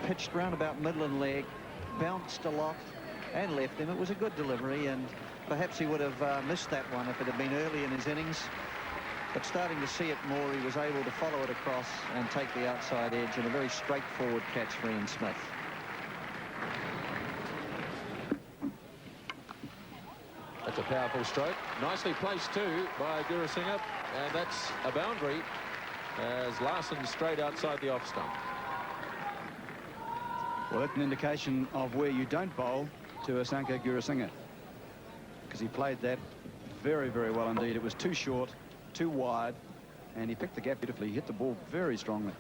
pitched round about middle and leg, bounced a lot and left him. It was a good delivery, and perhaps he would have missed that one if it had been early in his innings. But starting to see it more, he was able to follow it across and take the outside edge in a very straightforward catch for Ian Smith. That's a powerful stroke. Nicely placed too by Gurusinghe, and that's a boundary as Larson straight outside the off stump. Well, that's an indication of where you don't bowl to Asanka Gurusinghe, because he played that very, very well indeed. It was too short, too wide, and he picked the gap beautifully. He hit the ball very strongly.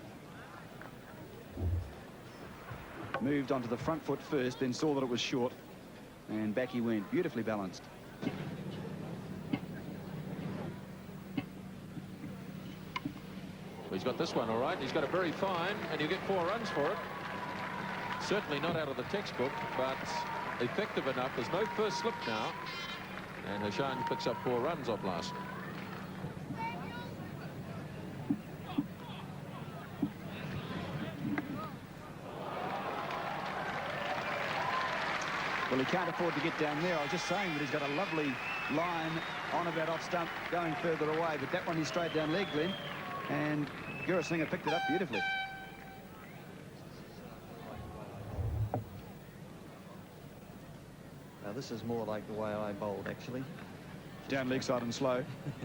Moved onto the front foot first, then saw that it was short, and back he went. Beautifully balanced. Well, he's got this one all right. He's got it very fine, and he'll get 4 runs for it. Certainly not out of the textbook, but effective enough. There's no first slip now, and Hashan picks up 4 runs off Larson. Well, he can't afford to get down there. I was just saying that he's got a lovely line on about off stump going further away, but that one he's straight down leg, Glenn, and Gurusinghe picked it up beautifully. Now this is more like the way I bowled, actually. Down leg side and slow,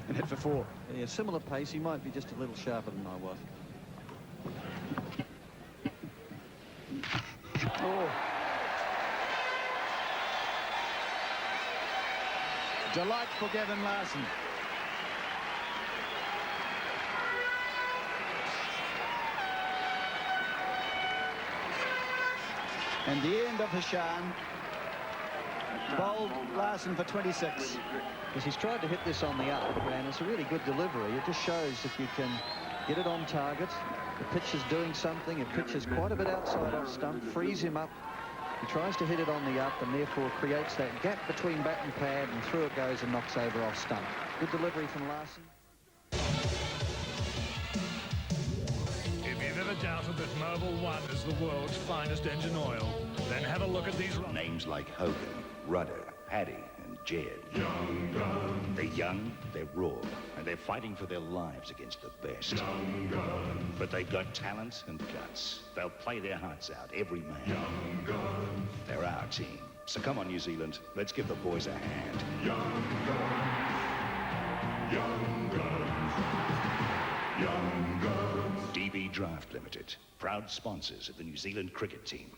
and hit for 4. Yeah, similar pace. He might be just a little sharper than I was. Oh. Delight for Gavin Larson. And the end of Hashan. Bowled Larson for 26. Because he's tried to hit this on the up, and it's a really good delivery. It just shows if you can get it on target. The pitch is doing something. It pitches quite a bit outside off stump, frees him up. He tries to hit it on the up and therefore creates that gap between bat and pad, and through it goes and knocks over off stump. Good delivery from Larson. If you've ever doubted that Mobil 1 is the world's finest engine oil, then have a look at these names like Hogan, Rudder, Paddy and Jed. Young Guns. They're young, they're raw, and they're fighting for their lives against the best. Young Guns. But they've got talent and guts. They'll play their hearts out, every man. Young Guns. They're our team. So come on, New Zealand, let's give the boys a hand. Young Guns. Young Guns. Young Guns. DB Draft Limited, proud sponsors of the New Zealand cricket team.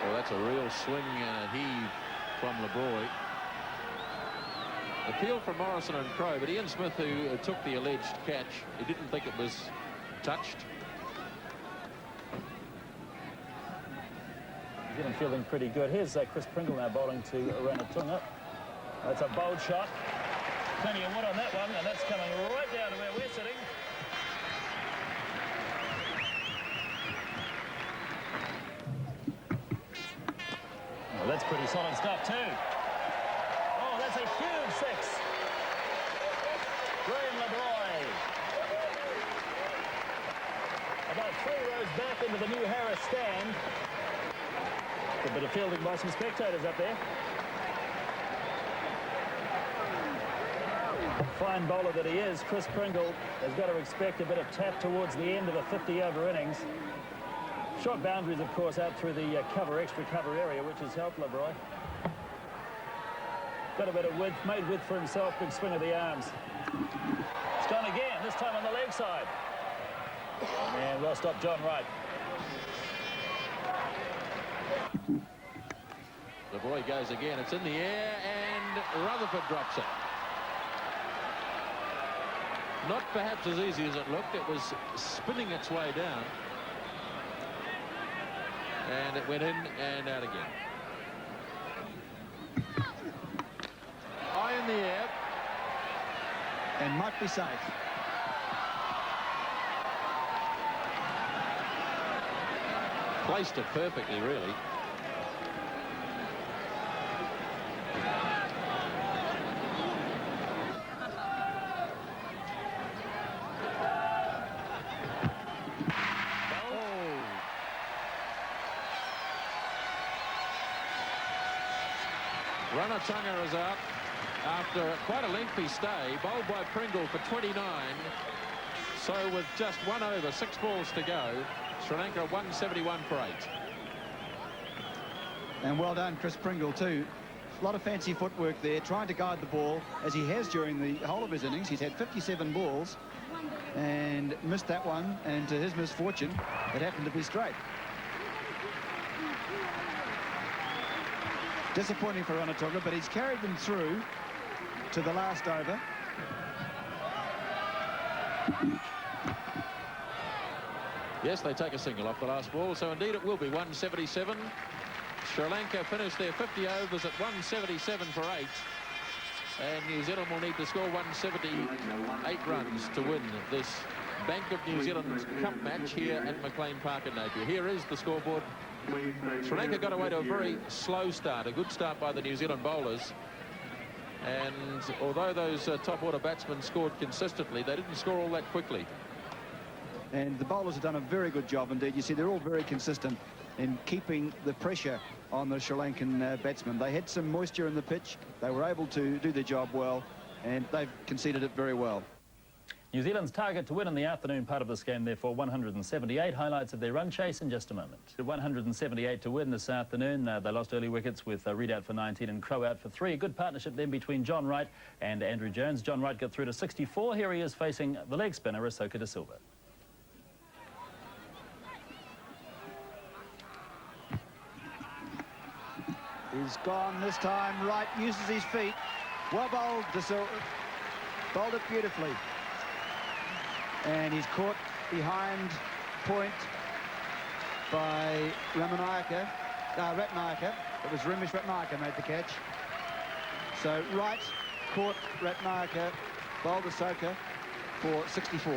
Well, that's a real swing and a heave from LeBroy. Appeal from Morrison and Crowe, but Ian Smith, who took the alleged catch, he didn't think it was touched. He's even feeling pretty good. Here's Chris Pringle now bowling to Ranatunga. That's a bold shot. Plenty of wood on that one, and that's coming right down to where we're sitting. Well, that's pretty solid stuff too. Oh, that's a huge 6. Graham LeBroy. About 3 rows back into the new Harris stand. A bit of fielding by some spectators up there. Fine bowler that he is, Chris Pringle has got to expect a bit of tap towards the end of a 50-over innings. Short boundaries, of course, out through the extra cover area, which has helped LeBroy. Got a bit of width, made width for himself, big swing of the arms. It's gone again, this time on the leg side. And well stopped, John Wright. LeBroy goes again, it's in the air, and Rutherford drops it. Not perhaps as easy as it looked. It was spinning its way down. And it went in and out again. High in the air. And might be safe. Placed it perfectly, really. Ranatunga is out after quite a lengthy stay, bowled by Pringle for 29. So with just 1 over, 6 balls to go, Sri Lanka 171 for 8. And well done, Chris Pringle, too. A lot of fancy footwork there, trying to guide the ball, as he has during the whole of his innings. He's had 57 balls and missed that one, and to his misfortune, it happened to be straight. Disappointing for Ranatunga, but he's carried them through to the last over. Yes, they take a single off the last ball, so indeed it will be 177. Sri Lanka finished their 50 overs at 177 for 8. And New Zealand will need to score 178 runs to win this Bank of New Zealand Cup match here at McLean Park in Napier. Here is the scoreboard. Sri Lanka got away to a very slow start, a good start by the New Zealand bowlers. And although those top order batsmen scored consistently, they didn't score all that quickly. And the bowlers have done a very good job indeed. You see, they're all very consistent in keeping the pressure on the Sri Lankan batsmen. They had some moisture in the pitch. They were able to do their job well, and they've conceded it very well. New Zealand's target to win in the afternoon part of this game, therefore 178. Highlights of their run chase in just a moment. 178 to win this afternoon. They lost early wickets with Reid out for 19 and Crowe out for 3. A good partnership then between John Wright and Andrew Jones. John Wright got through to 64. Here he is facing the leg spinner, Asoka De Silva. He's gone this time. Wright uses his feet. Well bowled, De Silva. Bowled it beautifully. And he's caught behind point by Ratnayaka. It was Ramesh Ratnayaka made the catch. So Wright caught Ratnayaka, bowled Asoka for 64.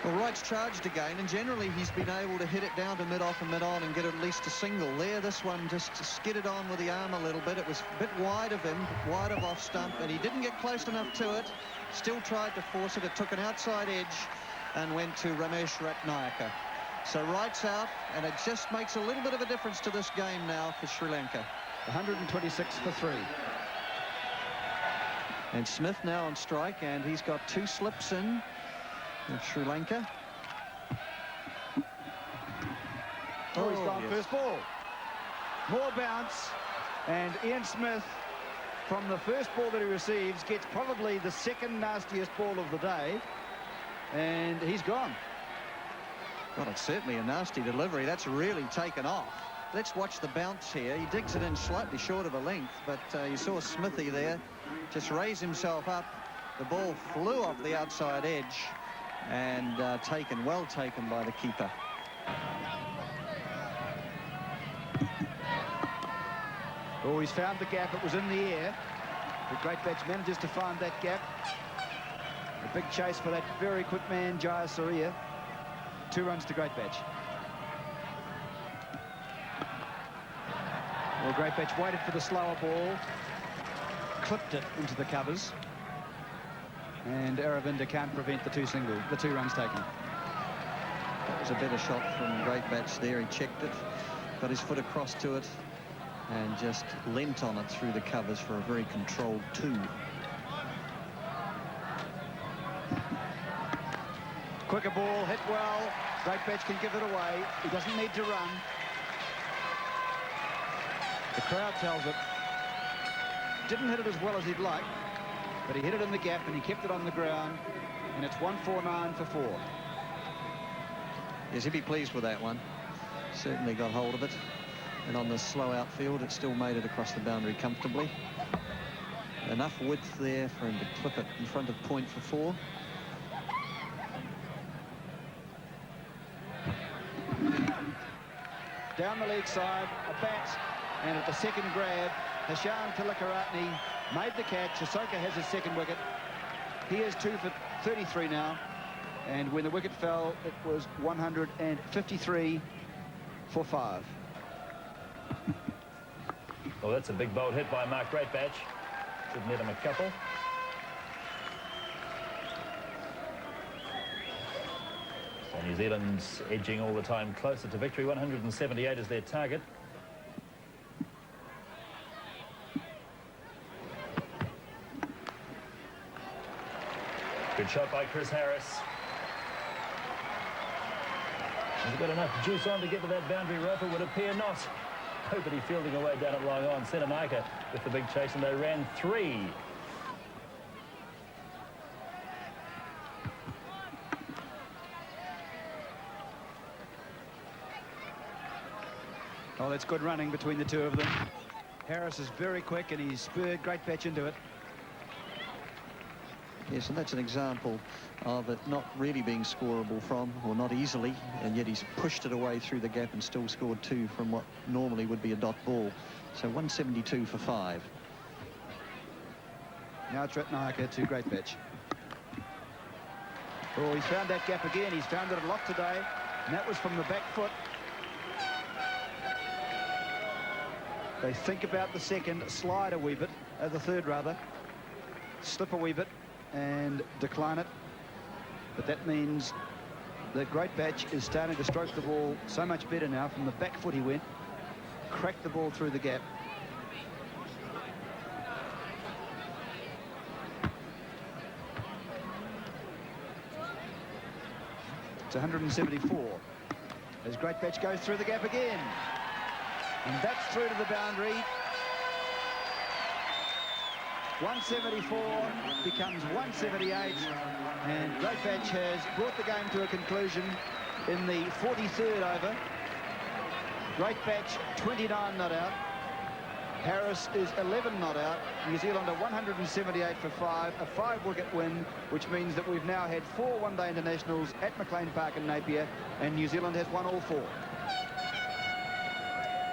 Well, Wright's charged again, and generally he's been able to hit it down to mid-off and mid-on and get at least a single. There, this one just skidded on with the arm a little bit. It was a bit wide of him, wide of off stump, and he didn't get close enough to it. Still tried to force it. It took an outside edge and went to Ramesh Ratnayaka. So Wright's out, and it just makes a little bit of a difference to this game now for Sri Lanka. 126 for 3. And Smith now on strike, and he's got 2 slips in with Sri Lanka. Oh, he's gone first ball. More bounce, and Ian Smith, from the first ball that he receives, gets probably the second nastiest ball of the day, and he's gone. Well, it's certainly a nasty delivery. That's really taken off. Let's watch the bounce here. He digs it in slightly short of a length, but you saw Smithy there just raise himself up. The ball flew off the outside edge and well taken by the keeper. Oh, he's found the gap. It was in the air. The great batch manages to find that gap. A big chase for that very quick man, Jayasuriya. 2 runs to Great Batch. Well, Great Batch waited for the slower ball, clipped it into the covers, and Aravinda can't prevent the 2 runs taken. That was a better shot from Great Batch there. He checked it, got his foot across to it, and just leant on it through the covers for a very controlled 2. Quicker ball, hit well. Great Batch can give it away. He doesn't need to run. The crowd tells it. Didn't hit it as well as he'd like, but he hit it in the gap and he kept it on the ground, and it's 149 for 4. Yes, he'd be pleased with that one. Certainly got hold of it. And on the slow outfield, it still made it across the boundary comfortably. Enough width there for him to clip it in front of point for 4. Down the leg side, a bat, and at the second grab, Hashan Tilakaratne made the catch. Asoka has his second wicket. He is 2 for 33 now, and when the wicket fell, it was 153 for 5. Oh, that's a big bold hit by Mark Greatbatch. Should net him a couple. So New Zealand's edging all the time closer to victory. 178 is their target. Good shot by Chris Harris. Has he got enough juice on to get to that boundary rope? It would appear not. Nobody fielding away down at long on. Napier with the big chase, and they ran 3. Oh, that's good running between the two of them. Harris is very quick, and he's spurred Great Patch into it. Yes, and that's an example of it not really being scoreable from, or not easily, and yet he's pushed it away through the gap and still scored 2 from what normally would be a dot ball. So 172 for 5. Now it's Napier to Great Patch. Oh, he's found that gap again. He's found it a lot today, and that was from the back foot. They think about the second, slide a wee bit, the third rather, slip a wee bit and decline it. But that means that Great Patch is starting to stroke the ball so much better now. From the back foot he went, cracked the ball through the gap. It's 174 as Great Patch goes through the gap again. And that's through to the boundary. 174 becomes 178, and Great Patch has brought the game to a conclusion in the 43rd over. Great Patch 29 not out. Harris is 11 not out. New Zealand are 178 for 5, a 5-wicket win, which means that we've now had 4 one-day internationals at McLean Park and Napier, and New Zealand has won all 4.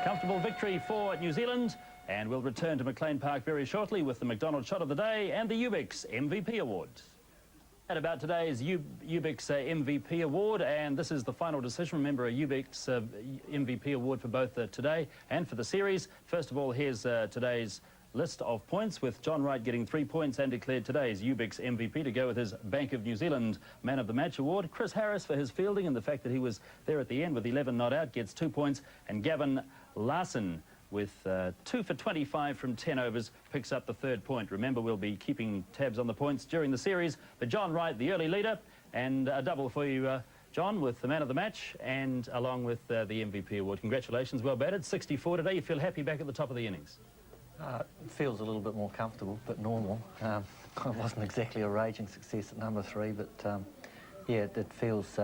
Comfortable victory for New Zealand, and we'll return to McLean Park very shortly with the McDonald Shot of the Day and the UBIX MVP Award. And about today's UBIX MVP Award, and this is the final decision. Remember, a UBIX MVP Award for both today and for the series. First of all, here's today's list of points, with John Wright getting 3 points and declared today's UBIX MVP to go with his Bank of New Zealand Man of the Match award. Chris Harris for his fielding and the fact that he was there at the end with 11 not out gets 2 points, and Gavin Larson with 2 for 25 from 10 overs picks up the 3rd point. Remember, we'll be keeping tabs on the points during the series, but John Wright, the early leader, and a double for you, John, with the Man of the Match and along with the MVP award. Congratulations, well batted. 64 today. You feel happy back at the top of the innings? It feels a little bit more comfortable, but normal. It wasn't exactly a raging success at number 3, but yeah, it feels,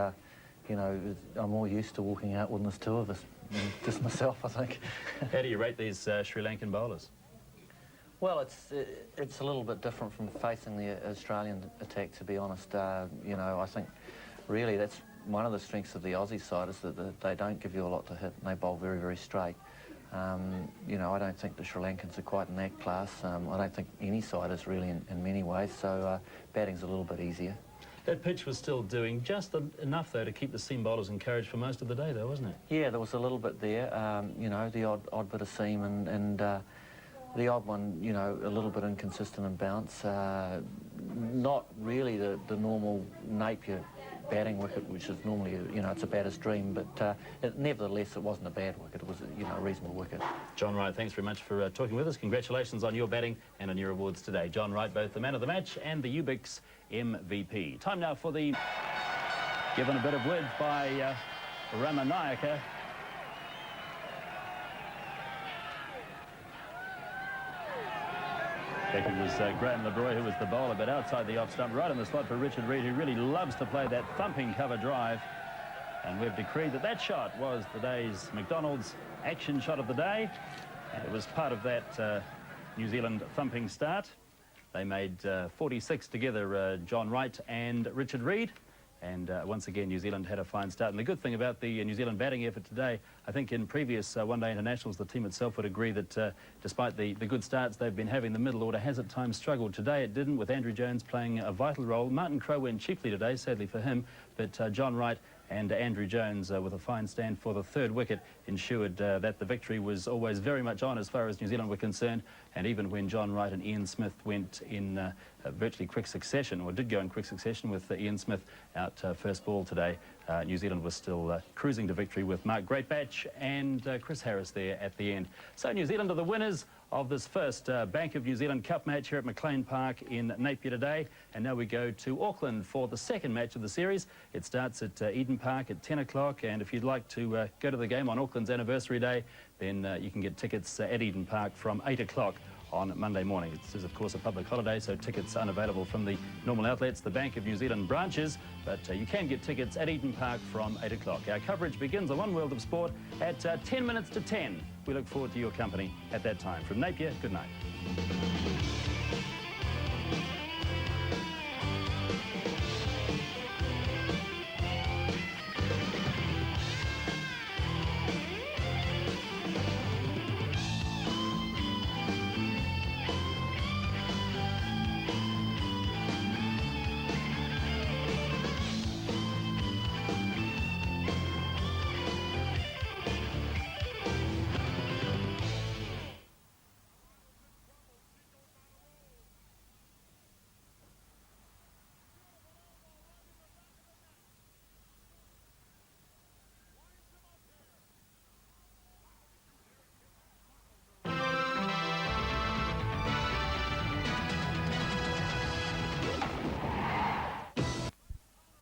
you know, I'm more used to walking out when there's 2 of us, just myself, I think. How do you rate these Sri Lankan bowlers? Well, it's a little bit different from facing the Australian attack, to be honest. You know, I think really that's one of the strengths of the Aussie side, is that they don't give you a lot to hit, and they bowl very, very straight. You know, I don't think the Sri Lankans are quite in that class. I don't think any side is really in many ways, so batting's a little bit easier. That pitch was still doing just enough, though, to keep the seam bowlers encouraged for most of the day, though, wasn't it? Yeah, there was a little bit there. You know, the odd bit of seam and the odd one, you know, a little bit inconsistent in bounce. Not really the normal Napier batting wicket, which is normally, you know, it's a batter's dream, but nevertheless, it wasn't a bad wicket. It was, you know, a reasonable wicket. John Wright, thanks very much for talking with us. Congratulations on your batting and on your awards today. John Wright, both the Man of the Match and the UBIX MVP. Time now for the... Given a bit of width by Ramanayaka. It was Graham LeBroy who was the bowler, but outside the off stump, right in the slot for Richard Reid, who really loves to play that thumping cover drive. And we've decreed that that shot was today's McDonald's action shot of the day. And it was part of that New Zealand thumping start. They made 46 together, John Wright and Richard Reid. And once again, New Zealand had a fine start. And the good thing about the New Zealand batting effort today, I think in previous one-day internationals, the team itself would agree that despite the good starts they've been having, the middle order has at times struggled. Today it didn't, with Andrew Jones playing a vital role. Martin Crowe went cheaply today, sadly for him, but John Wright and Andrew Jones with a fine stand for the 3rd wicket ensured that the victory was always very much on as far as New Zealand were concerned. And even when John Wright and Ian Smith went in virtually quick succession, or did go in quick succession with Ian Smith out first ball today, New Zealand was still cruising to victory with Mark Greatbatch and Chris Harris there at the end. So New Zealand are the winners of this first Bank of New Zealand Cup match here at McLean Park in Napier today. And now we go to Auckland for the second match of the series. It starts at Eden Park at 10 o'clock, and if you'd like to go to the game on Auckland's anniversary day, then you can get tickets at Eden Park from 8 o'clock on Monday morning. It is, of course, a public holiday, so tickets unavailable from the normal outlets, the Bank of New Zealand branches, but you can get tickets at Eden Park from 8 o'clock. Our coverage begins on One World of Sport at 10 minutes to 10. We look forward to your company at that time. From Napier, good night.